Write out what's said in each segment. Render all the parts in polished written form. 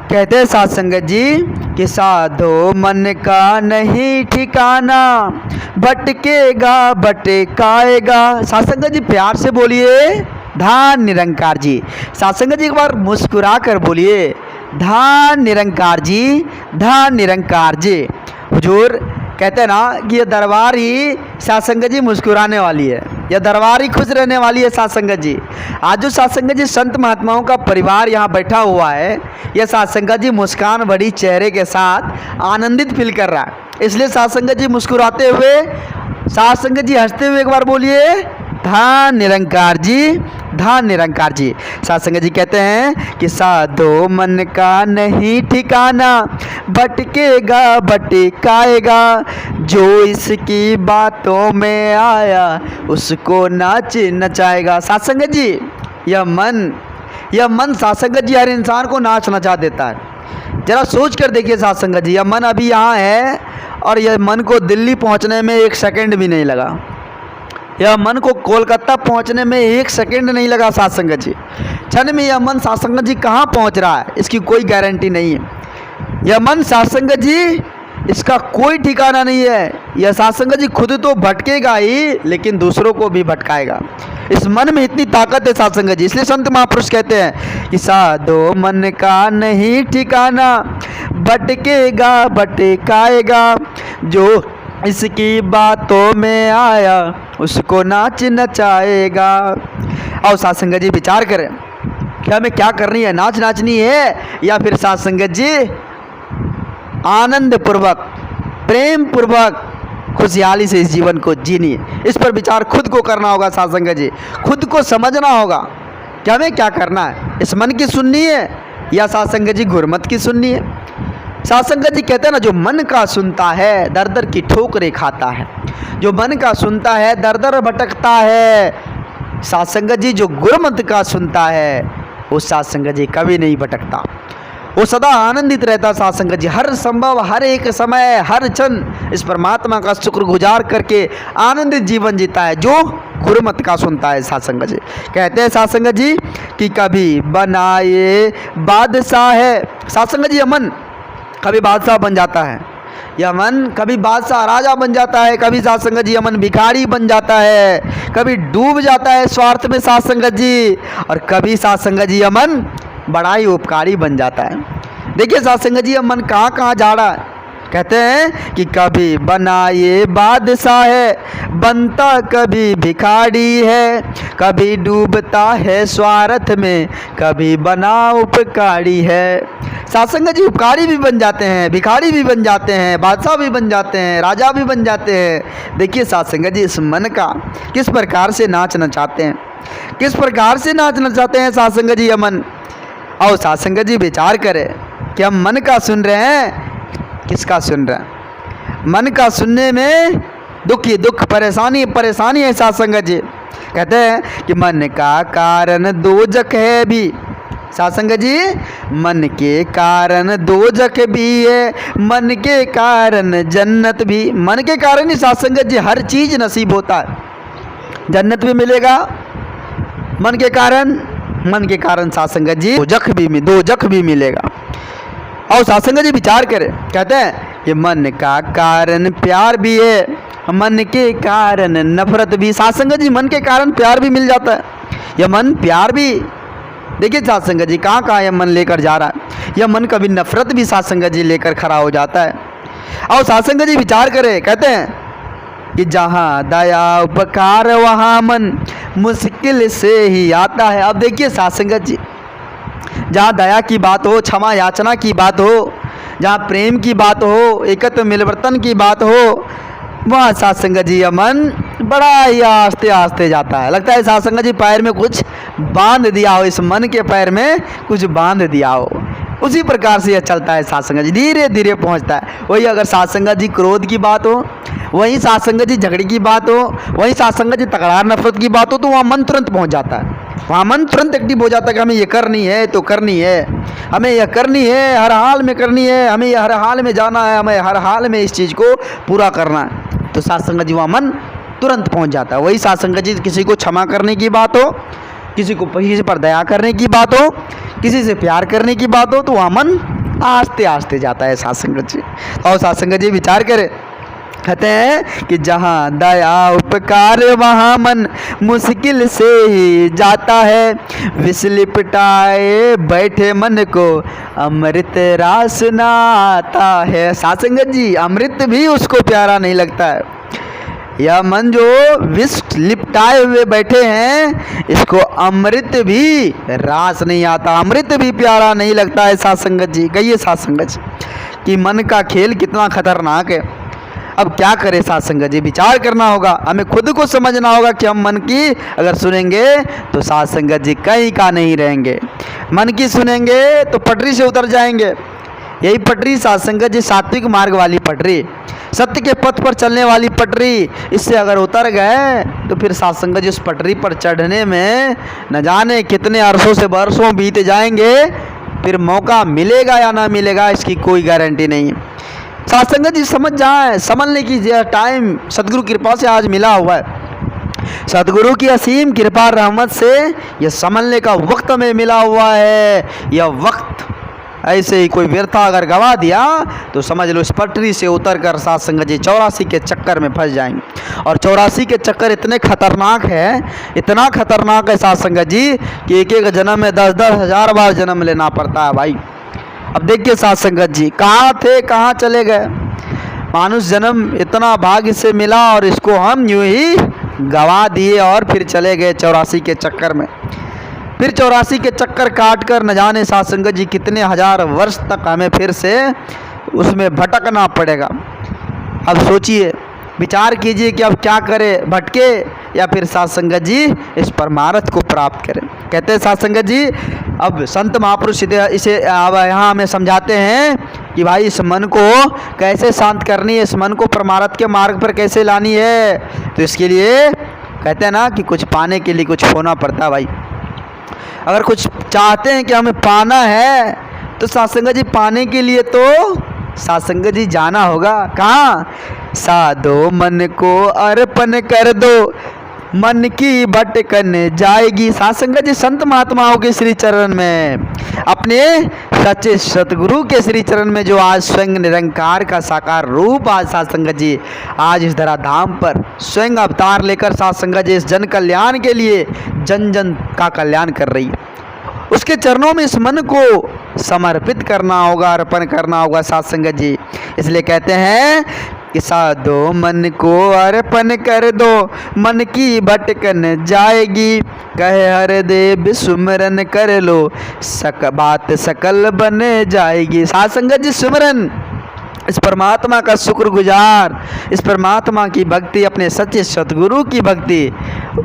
कहते हैं साध संगत जी कि साधो मन का नहीं ठिकाना, भटकेगा भटकाएगा। साध संगत जी प्यार से बोलिए धान निरंकार जी। साध संगत जी एक बार मुस्कुरा कर बोलिए धान निरंकार जी, धान निरंकार जी। हुजूर कहते हैं ना कि ये दरबार ही साध संगत जी मुस्कुराने वाली है, यह दरबार ही खुश रहने वाली है साध संगत जी। आज जो साध संगत जी संत महात्माओं का परिवार यहाँ बैठा हुआ है, यह साध संगत जी मुस्कान भरी चेहरे के साथ आनंदित फील कर रहा है। इसलिए साध संगत जी मुस्कुराते हुए, साध संगत जी हंसते हुए एक बार बोलिए धान निरंकार जी, धान निरंकार जी। साध संगत जी कहते हैं कि साधो मन का नहीं ठिकाना, भटकेगा भटकाएगा, जो इसकी बातों में आया उसको नाच नचाएगा। साध संगत जी यह मन साध संगत जी हर इंसान को नाच नचा देता है। जरा सोच कर देखिए साध संगत जी, यह मन अभी यहाँ है और यह मन को दिल्ली पहुँचने में 1 सेकंड भी नहीं लगा, यह मन को कोलकाता पहुंचने में 1 सेकंड नहीं लगा साध संगत जी। क्षण में यह मन साध संगत जी कहाँ पहुंच रहा है इसकी कोई गारंटी नहीं है। यह मन साध संगत जी इसका कोई ठिकाना नहीं है। यह साध संगत जी खुद तो भटकेगा ही लेकिन दूसरों को भी भटकाएगा। इस मन में इतनी ताकत है साध संगत जी। इसलिए संत महापुरुष कहते हैं कि साधो मन का नहीं ठिकाना, भटकेगा भटकाएगा, जो इसकी बातों में आया उसको नाच नचाएगा। और साध संगत जी विचार करें कि हमें क्या करनी है, नाच नाचनी है या फिर साध संगत जी आनंद पूर्वक प्रेम पूर्वक खुशहाली से इस जीवन को जीनी है। इस पर विचार खुद को करना होगा साध संगत जी, खुद को समझना होगा कि हमें क्या करना है। इस मन की सुननी है या साध संगत जी गुरमत की सुननी है। साध संगत जी कहते हैं ना, जो मन का सुनता है दर दर की ठोकरें खाता है, जो मन का सुनता है दर दर भटकता है। साध संगत जी जो गुरमत का सुनता है वो साध संगत जी कभी नहीं भटकता, वो सदा आनंदित रहता। साध संगत जी हर संभव हर एक समय हर क्षण इस परमात्मा का शुक्रगुजार करके आनंदित जीवन जीता है जो गुरमत का सुनता है। साध संगत जी कहते हैं साध संगत जी कि कभी बनाए बादशाह है। साध संगत जी मन कभी बादशाह बन जाता है, यह मन कभी बादशाह राजा बन जाता है, कभी साध संगत जी यह मन भिखारी बन जाता है, कभी डूब जाता है स्वार्थ में साध संगत जी, और कभी साध संगत जी यह मन बड़ा ही उपकारी बन जाता है। देखिए साध संगत जी यह मन कहाँ कहाँ जा रहा है। कहते हैं कि कभी बना ये बादशाह है, बनता कभी भिखारी है, कभी डूबता है स्वार्थ में, कभी बना उपकारी है। साध संगत जी उपकारी भी बन जाते हैं, भिखारी भी बन जाते हैं, बादशाह भी बन जाते हैं, राजा भी बन जाते हैं। देखिए साध संगत जी इस मन का किस प्रकार से नाच नचाते हैं, किस प्रकार से नाच नचाते हैं साध संगत जी यह मन। और साध संगत जी विचार करें कि हम मन का सुन रहे हैं, किसका सुन रहे हैं। मन का सुनने में दुख ही दुख, परेशानी परेशानी है। साध संगत जी कहते हैं कि मन का कारण दोजख है भी। साध संगत जी मन के कारण दोजख भी है, मन के कारण जन्नत भी। मन के कारण ही साध संगत जी हर चीज नसीब होता है, जन्नत भी मिलेगा मन के कारण साध संगत जी दोजख भी मिलेगा। और साध संगत जी विचार करें, कहते हैं कि मन का कारण प्यार भी है, मन के कारण नफरत भी। साध संगत जी मन के कारण प्यार भी मिल जाता है, यह मन प्यार भी। देखिए साध संगत जी कहाँ कहाँ यह मन लेकर जा रहा है। यह मन कभी नफरत भी साध संगत जी लेकर खड़ा हो जाता है। और साध संगत जी विचार करें, कहते हैं कि जहाँ दया उपकार वहाँ मन मुश्किल से ही आता है। अब देखिए साध संगत जी जहाँ दया की बात हो, क्षमा याचना की बात हो, जहाँ प्रेम की बात हो, एकत्व मिलवर्तन की बात हो, वहाँ साध संगत जी यह मन बड़ा ही आस्ते आस्ते जाता है। लगता है साध संगत जी पैर में कुछ बांध दिया हो, इस मन के पैर में कुछ बांध दिया हो। उसी प्रकार से यह चलता है साध संगत जी, धीरे धीरे पहुँचता है। वही अगर साध संगत जी क्रोध की बात हो, वहीं साध संगत जी झगड़े की बात हो, वहीं साध संगत जी तकरार नफरत की बात हो, तो वहाँ मन तुरंत पहुँच जाता है। वहाँ मन तुरंत एक्टिव हो जाता है कि हमें ये करनी है तो करनी है, हमें यह करनी है, हर हाल में करनी है, हमें यह हर हाल में जाना है, हमें हर हाल में इस चीज़ को पूरा करना है। तो साध संगत जी वहाँ मन तुरंत पहुँच जाता है। वही साध संगत जी किसी को क्षमा करने की बात हो, किसी को किसी पर दया करने की बात हो, किसी से प्यार करने की बात हो तो वहाँ मन आस्ते आस्ते जाता है साध संगत जी। और साध संगत जी विचार करें, कहते हैं कि जहाँ दया उपकार वहाँ मन मुश्किल से ही जाता है, विष लिपटाए बैठे मन को अमृत रास ना आता है। साध संगत जी अमृत भी उसको प्यारा नहीं लगता है। यह मन जो विष लिपटाए हुए बैठे हैं, इसको अमृत भी रास नहीं आता, अमृत भी प्यारा नहीं लगता है। साध संगत जी कहिए साध संगत जी कि मन का खेल कितना खतरनाक है। अब क्या करें साध संगत जी, विचार करना होगा, हमें खुद को समझना होगा कि हम मन की अगर सुनेंगे तो साध संगत जी कहीं का नहीं रहेंगे। मन की सुनेंगे तो पटरी से उतर जाएंगे। यही पटरी साध संगत जी सात्विक मार्ग वाली पटरी, सत्य के पथ पर चलने वाली पटरी, इससे अगर उतर गए तो फिर साध संगत जी उस पटरी पर चढ़ने में न जाने कितने अरसों से बरसों बीत जाएंगे, फिर मौका मिलेगा या ना मिलेगा इसकी कोई गारंटी नहीं। साध संगत जी समझ जाए, समझने की टाइम सदगुरु कृपा से आज मिला हुआ है। सदगुरु की असीम कृपा रहमत से यह समझने का वक्त हमें मिला हुआ है। यह वक्त ऐसे ही कोई व्यर्था अगर गवा दिया तो समझ लो इस पटरी से उतर कर साध संगत जी 84 के चक्कर में फंस जाएंगे। और 84 के चक्कर इतने खतरनाक है, इतना खतरनाक है साध संगत जी कि एक एक जन्म में 10-10 हज़ार बार जन्म लेना पड़ता है भाई। अब देखिए साध संगत जी कहाँ थे कहाँ चले गए। मानुष जन्म इतना भाग्य से मिला और इसको हम यूं ही गवा दिए और फिर चले गए 84 के चक्कर में। फिर 84 के चक्कर काट कर न जाने साध संगत जी कितने हजार वर्ष तक हमें फिर से उसमें भटकना पड़ेगा। अब सोचिए, विचार कीजिए कि अब क्या करें, भटके या फिर साध संगत जी इस परमार्थ को प्राप्त करें। कहते हैं साध संगत जी, अब संत महापुरुष इसे अब यहाँ हमें समझाते हैं कि भाई इस मन को कैसे शांत करनी है, इस मन को परमार्थ के मार्ग पर कैसे लानी है। तो इसके लिए कहते हैं ना कि कुछ पाने के लिए कुछ खोना पड़ता है भाई। अगर कुछ चाहते हैं कि हमें पाना है तो साध संगत जी पाने के लिए तो साध संगत जी जाना होगा कहाँ। साधो मन को अर्पण कर दो, मन की भटकन जाएगी। साध संगत जी संत महात्माओं के श्री चरण में, अपने सच्चे सतगुरु के श्री चरण में जो आज स्वयं निरंकार का साकार रूप आज साध संगत जी आज इस धरा धाम पर स्वयं अवतार लेकर साध संगत जी इस जन कल्याण के लिए जन जन का कल्याण कर रही है, उसके चरणों में इस मन को समर्पित करना होगा, अर्पण करना होगा साध संगत जी। इसलिए कहते हैं कि साधो मन को अर्पण कर दो, मन की भटकन जाएगी। कहे हरदेव सुमरन कर लो, बात सकल बन जाएगी। साध संगत जी सुमरन, इस परमात्मा का शुक्रगुजार, इस परमात्मा की भक्ति, अपने सच्चे सतगुरु की भक्ति,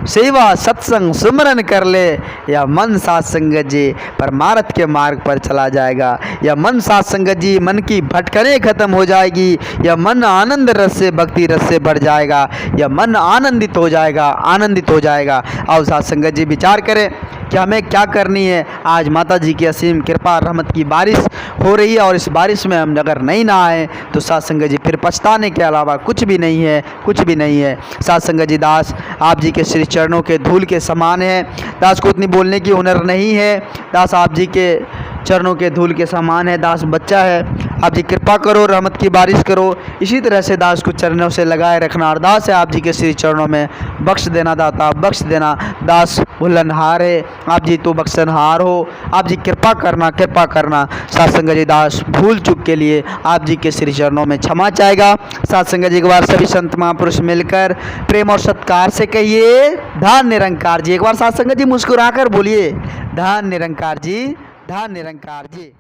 सेवा सत्संग सुमरन कर ले, यह मन साध संगत जी परमार्थ के मार्ग पर चला जाएगा। यह मन साध संगत जी मन की भटकने खत्म हो जाएगी। यह मन आनंद रस से भक्ति रस से भर जाएगा। यह मन आनंदित हो जाएगा, आनंदित हो जाएगा। आओ साध संगत जी विचार करें कि हमें क्या करनी है। आज माता जी की असीम कृपा रहमत की बारिश हो रही है और इस बारिश में हम अगर नहीं नहाएं तो साध संगत जी फिर पछताने के अलावा कुछ भी नहीं है, कुछ भी नहीं है। साध संगत जी दास आप जी के श्री चरणों के धूल के समान है। दास को उतनी बोलने की हुनर नहीं है। दास आप जी के चरणों के धूल के समान है। दास बच्चा है, आप जी कृपा करो, रहमत की बारिश करो। इसी तरह से दास को चरणों से लगाए रखना। अरदास है आप जी के श्री चरणों में, बख्श देना दाता, बख्श देना। दास भुलनहार है, आप जी तो बख्शनहार हो। आप जी कृपा करना, कृपा करना। साध संगत जी दास भूल चूक के लिए आप जी के श्री चरणों में क्षमा चाहेगा। साध संगत जी एक बार सभी संत महापुरुष मिलकर प्रेम और सत्कार से कहिए धन निरंकार जी। एक बार साध संगत जी मुस्कुराकर बोलिए धन निरंकार जी, धन निरंकार जी।